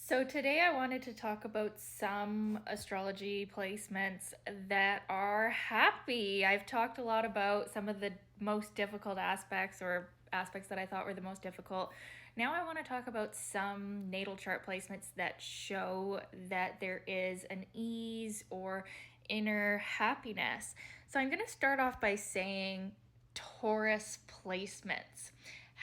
So today I wanted to talk about some astrology placements that are happy. I've talked a lot about some of the most difficult aspects or aspects that I thought were the most difficult. Now I want to talk about some natal chart placements that show that there is an ease or inner happiness. So I'm going to start off by saying Taurus placements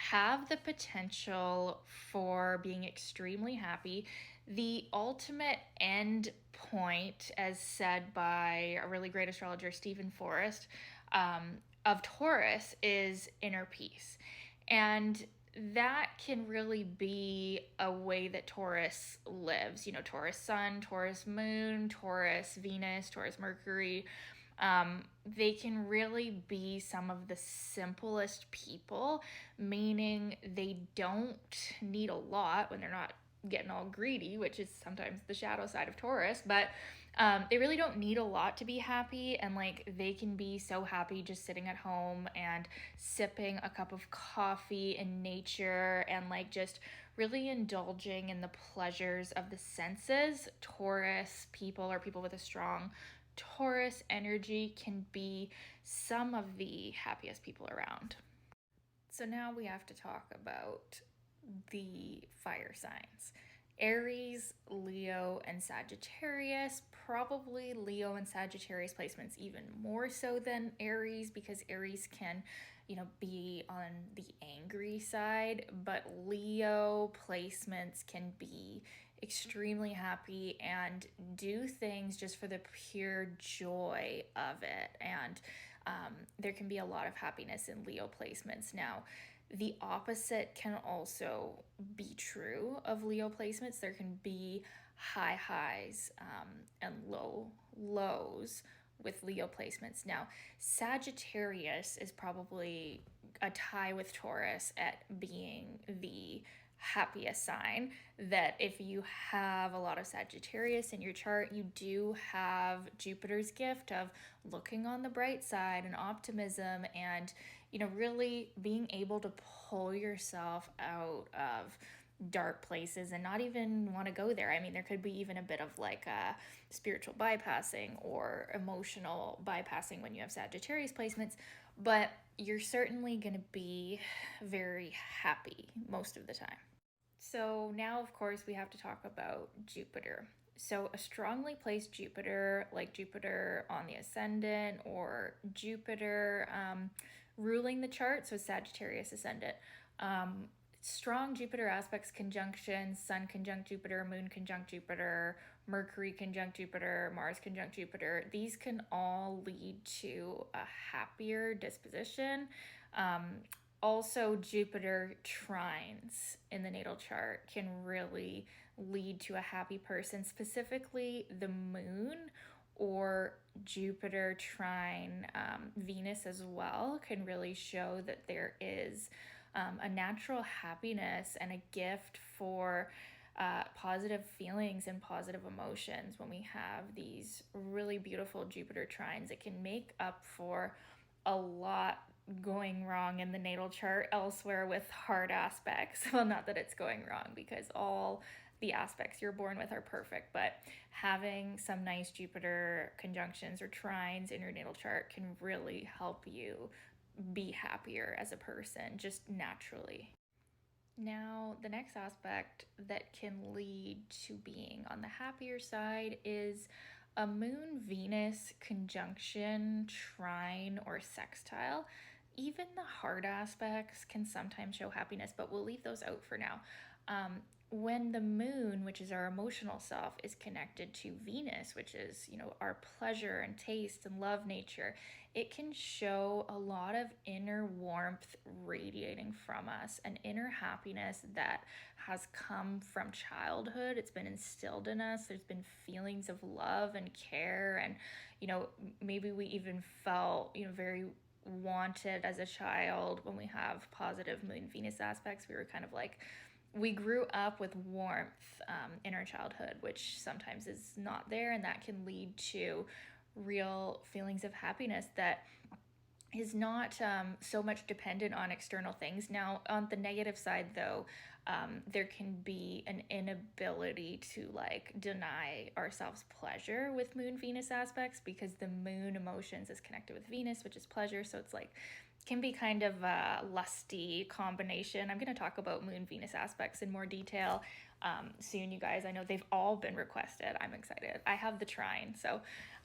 have the potential for being extremely happy. The ultimate end point, as said by a really great astrologer, Stephen Forrest, of Taurus, is inner peace. And that can really be a way that Taurus lives. You know, Taurus Sun, Taurus Moon, Taurus Venus, Taurus Mercury. They can really be some of the simplest people, meaning they don't need a lot when they're not getting all greedy, which is sometimes the shadow side of Taurus, but they really don't need a lot to be happy. And like they can be so happy just sitting at home and sipping a cup of coffee in nature and like just really indulging in the pleasures of the senses. Taurus people or people with a strong Taurus energy can be some of the happiest people around. So now we have to talk about the fire signs. Aries, Leo, and Sagittarius. Probably Leo and Sagittarius placements even more so than Aries, because Aries can, be on the angry side, but Leo placements can be extremely happy and do things just for the pure joy of it. And there can be a lot of happiness in Leo placements. Now, the opposite can also be true of Leo placements. There can be high highs and low lows with Leo placements. Now, Sagittarius is probably a tie with Taurus at being the happiest sign. That if you have a lot of Sagittarius in your chart, you do have Jupiter's gift of looking on the bright side and optimism and really being able to pull yourself out of dark places and not even want to go there. I mean, there could be even a bit of like a spiritual bypassing or emotional bypassing when you have Sagittarius placements, but you're certainly going to be very happy most of the time. So now, of course, we have to talk about Jupiter. So a strongly placed Jupiter, like Jupiter on the ascendant or Jupiter ruling the chart, so Sagittarius ascendant. Strong Jupiter aspects, conjunctions, Sun conjunct Jupiter, Moon conjunct Jupiter, Mercury conjunct Jupiter, Mars conjunct Jupiter. These can all lead to a happier disposition. Um, Also, Jupiter trines in the natal chart can really lead to a happy person, specifically the moon or Jupiter trine Venus as well can really show that there is a natural happiness and a gift for positive feelings and positive emotions when we have these really beautiful Jupiter trines. It can make up for a lot going wrong in the natal chart elsewhere with hard aspects. Well, not that it's going wrong because all the aspects you're born with are perfect, but having some nice Jupiter conjunctions or trines in your natal chart can really help you be happier as a person just naturally. Now, the next aspect that can lead to being on the happier side is a Moon Venus conjunction, trine, or sextile. Even the hard aspects can sometimes show happiness, but we'll leave those out for now. Um, when the moon, which is our emotional self, is connected to Venus, which is, our pleasure and taste and love nature, it can show a lot of inner warmth radiating from us, an inner happiness that has come from childhood. It's been instilled in us. There's been feelings of love and care, and maybe we even felt very wanted as a child. When we have positive moon Venus aspects, we were kind of like, we grew up with warmth in our childhood, which sometimes is not there, and that can lead to real feelings of happiness that is not so much dependent on external things. Now, on the negative side, though, there can be an inability to like deny ourselves pleasure with Moon Venus aspects, because the moon emotions is connected with Venus, which is pleasure. So it's like can be kind of a lusty combination. I'm going to talk about Moon Venus aspects in more detail soon, you guys. I know they've all been requested. I'm excited. I have the trine, so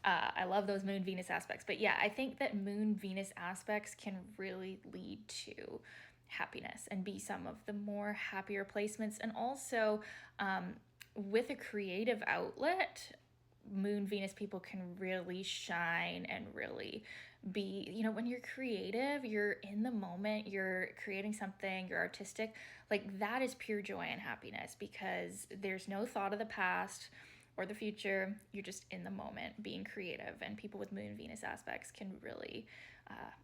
I love those Moon Venus aspects. But yeah, I think that Moon Venus aspects can really lead to happiness and be some of the more happier placements. And also, with a creative outlet, Moon Venus people can really shine and really be, when you're creative, you're in the moment, you're creating something, you're artistic, like that is pure joy and happiness, because there's no thought of the past or the future. You're just in the moment being creative, and people with Moon Venus aspects can really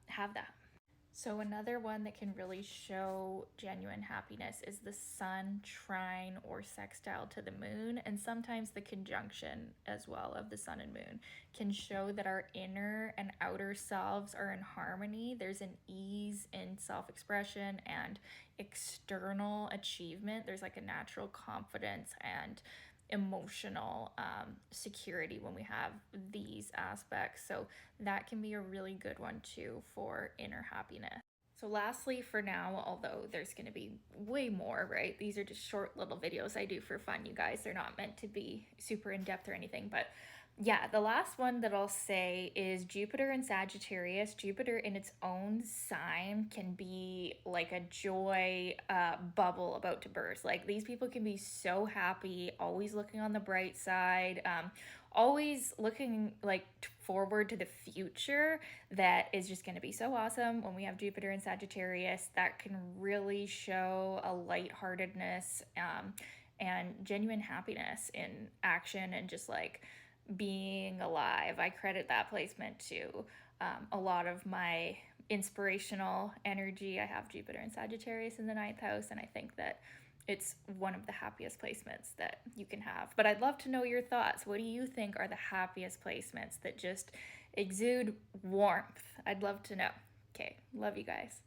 have that. So, another one that can really show genuine happiness is the sun trine or sextile to the moon, and sometimes the conjunction as well of the sun and moon can show that our inner and outer selves are in harmony. There's an ease in self expression and external achievement. There's like a natural confidence and emotional security when we have these aspects. So that can be a really good one too for inner happiness. So, lastly, for now, although there's going to be way more, right? These are just short little videos I do for fun, you guys. They're not meant to be super in depth or anything. But yeah, the last one that I'll say is Jupiter in Sagittarius. Jupiter in its own sign can be like a joy bubble about to burst. Like these people can be so happy, always looking on the bright side, always looking like forward to the future. That is just going to be so awesome when we have Jupiter in Sagittarius. That can really show a lightheartedness and genuine happiness in action and just like being alive. I credit that placement to a lot of my inspirational energy. I have Jupiter and Sagittarius in the ninth house, and I think that it's one of the happiest placements that you can have. But I'd love to know your thoughts. What do you think are the happiest placements that just exude warmth? I'd love to know. Okay, love you guys.